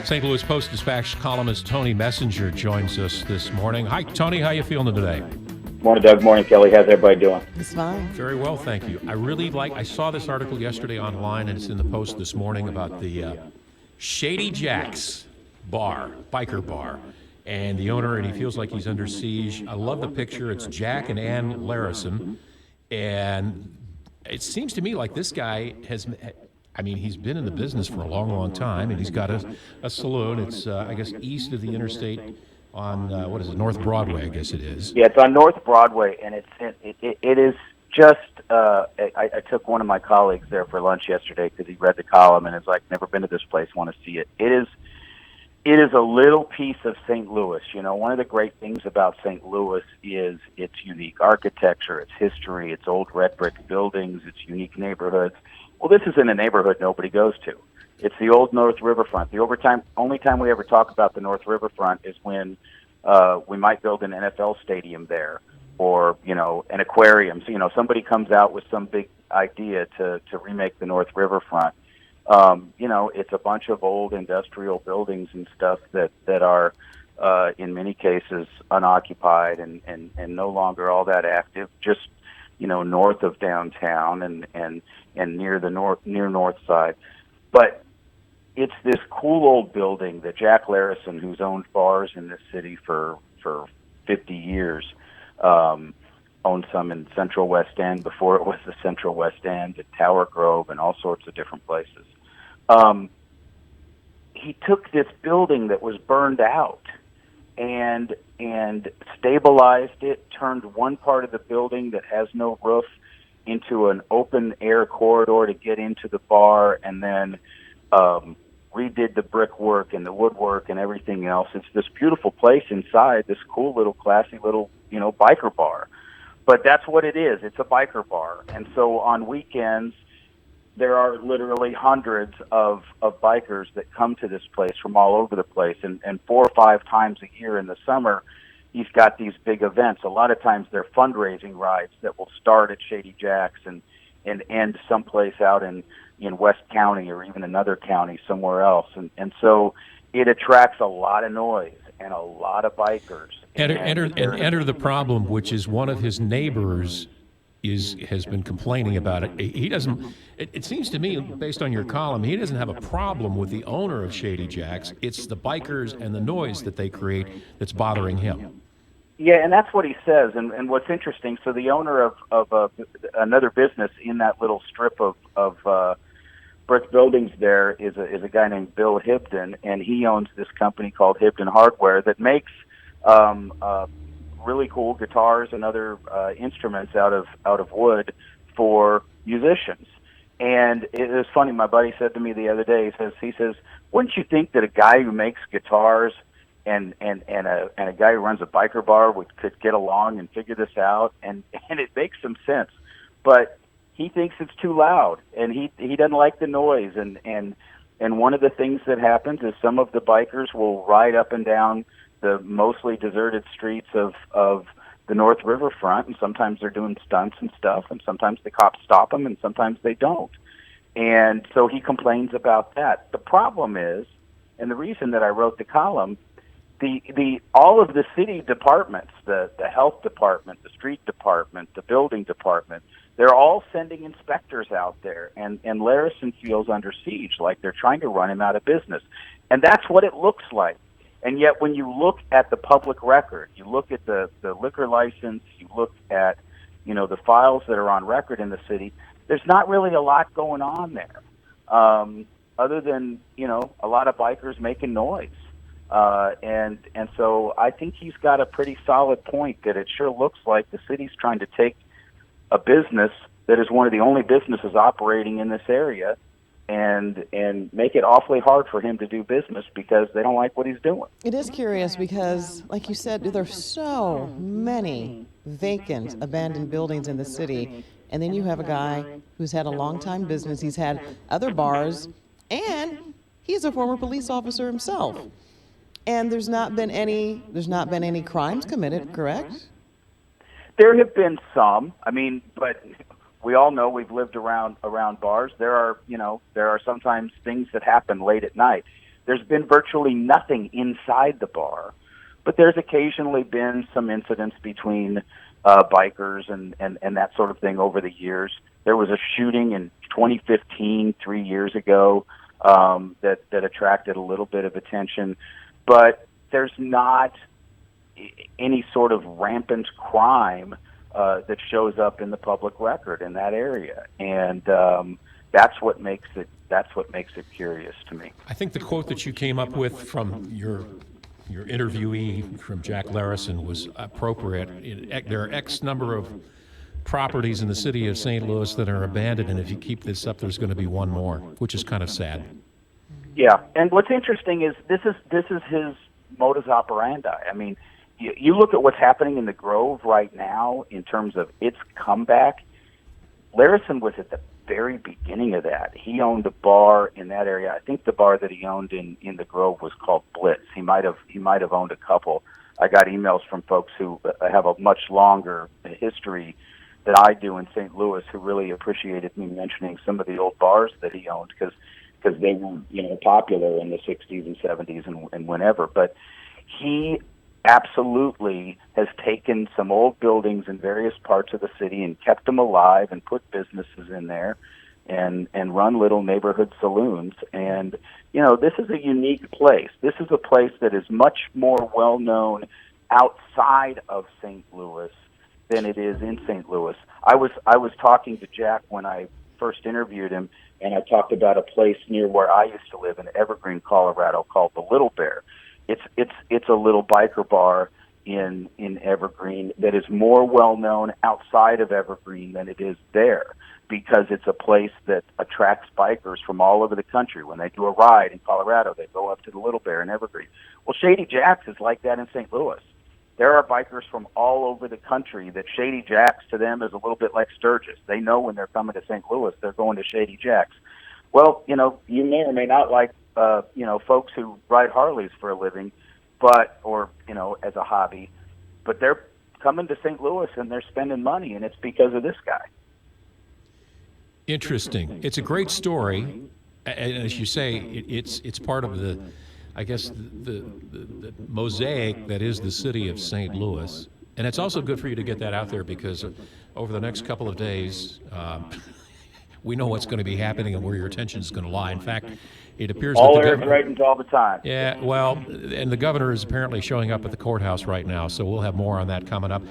St. Louis Post-Dispatch columnist Tony Messenger joins us this morning. Hi, Tony. How you feeling today? Morning, Doug. Morning, Kelly. How's everybody doing? It's fine. Very well, thank you. I saw this article yesterday online, and it's in the Post this morning about the Shady Jack's biker bar. And the owner, and he feels like he's under siege. I love the picture. It's Jack and Ann Larison. And it seems to me like this guy he's been in the business for a long, long time, and he's got a saloon. It's, I guess, east of the interstate on, North Broadway, I guess it is. Yeah, it's on North Broadway, and it is just, I took one of my colleagues there for lunch yesterday because he read the column, and it's like, never been to this place, want to see it. It is a little piece of St. Louis. You know, one of the great things about St. Louis is its unique architecture, its history, its old red brick buildings, its unique neighborhoods. Well, this isn't a neighborhood nobody goes to. It's the old North Riverfront. The only time we ever talk about the North Riverfront is when we might build an NFL stadium there, or an aquarium. So somebody comes out with some big idea to remake the North Riverfront. It's a bunch of old industrial buildings and stuff that are in many cases unoccupied and no longer all that active. Just north of downtown and near the north side. But it's this cool old building that Jack Larison, who's owned bars in this city for 50 years, owned some in Central West End before it was the Central West End, at Tower Grove, and all sorts of different places. He took this building that was burned out and stabilized it, turned one part of the building that has no roof into an open air corridor to get into the bar, and then redid the brickwork and the woodwork and everything else. It's this beautiful place inside, this cool little classy little biker bar. But that's what it is. It's a biker bar. And so on weekends, there are literally hundreds of bikers that come to this place from all over the place. And 4 or 5 times a year in the summer, he's got these big events. A lot of times they're fundraising rides that will start at Shady Jack's and end someplace out in West County or even another county somewhere else. And so it attracts a lot of noise and a lot of bikers. Enter the problem, which is one of his neighbors has been complaining about it. He doesn't. It seems to me, based on your column, he doesn't have a problem with the owner of Shady Jack's. It's the bikers and the noise that they create that's bothering him. Yeah, and that's what he says. And what's interesting, so the owner of another business in that little strip of brick buildings there is a guy named Bill Hibden, and he owns this company called Hibden Hardware that makes really cool guitars and other instruments out of wood for musicians. And it was funny. My buddy said to me the other day, he says, wouldn't you think that a guy who makes guitars and a guy who runs a biker bar could get along and figure this out? And it makes some sense, but he thinks it's too loud, and he doesn't like the noise. And one of the things that happens is some of the bikers will ride up and down the mostly deserted streets of the North Riverfront, and sometimes they're doing stunts and stuff, and sometimes the cops stop them, and sometimes they don't. And so he complains about that. The problem is, and the reason that I wrote the column, all of the city departments, the health department, the street department, the building department, they're all sending inspectors out there, and Larison feels under siege, like they're trying to run him out of business. And that's what it looks like. And yet when you look at the public record, you look at the liquor license, you look at, the files that are on record in the city, there's not really a lot going on there, other than, a lot of bikers making noise. And so I think he's got a pretty solid point that it sure looks like the city's trying to take a business that is one of the only businesses operating in this area and make it awfully hard for him to do business because they don't like what he's doing. It is curious because, like you said, there's so many vacant, abandoned buildings in the city, and then you have a guy who's had a long-time business, he's had other bars, and he's a former police officer himself. And there's not been any crimes committed, correct? There have been some. But we all know, we've lived around bars. There are sometimes things that happen late at night. There's been virtually nothing inside the bar, but there's occasionally been some incidents between bikers and that sort of thing over the years. There was a shooting in 2015, 3 years ago, that attracted a little bit of attention, but there's not any sort of rampant crime that shows up in the public record in that area, and that's what makes it curious to me. I think the quote that you came up with from your interviewee, from Jack Larison, was appropriate. There are X number of properties in the city of St. Louis that are abandoned, and if you keep this up, there's going to be one more, which is kind of sad. Yeah, and what's interesting is this is his modus operandi. I mean, you look at what's happening in the Grove right now in terms of its comeback. Larison was at the very beginning of that. He owned a bar in that area. I think the bar that he owned in the Grove was called Blitz. He might have owned a couple. I got emails from folks who have a much longer history than I do in St. Louis, who really appreciated me mentioning some of the old bars that he owned because they were popular in the 60s and 70s and whenever. But he absolutely has taken some old buildings in various parts of the city and kept them alive and put businesses in there and run little neighborhood saloons. And, this is a unique place. This is a place that is much more well known outside of St. Louis than it is in St. Louis. I was talking to Jack when I first interviewed him, and I talked about a place near where I used to live in Evergreen, Colorado, called the Little Bear. It's a little biker bar in Evergreen that is more well known outside of Evergreen than it is there, because it's a place that attracts bikers from all over the country. When they do a ride in Colorado, they go up to the Little Bear in Evergreen. Well, Shady Jack's is like that in St. Louis. There are bikers from all over the country that Shady Jack's to them is a little bit like Sturgis. They know when they're coming to St. Louis, they're going to Shady Jack's. Well, you may or may not like folks who ride Harleys for a living, or as a hobby, but they're coming to St. Louis and they're spending money, and it's because of this guy. Interesting. It's a great story, and as you say, it's part of the mosaic that is the city of St. Louis, and it's also good for you to get that out there because over the next couple of days, we know what's going to be happening and where your attention is going to lie. In fact, it appears all that the governor ratings all the time. Yeah, well, and the governor is apparently showing up at the courthouse right now, so we'll have more on that coming up.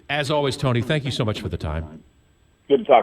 As always, Tony, thank you so much for the time. Good to talk.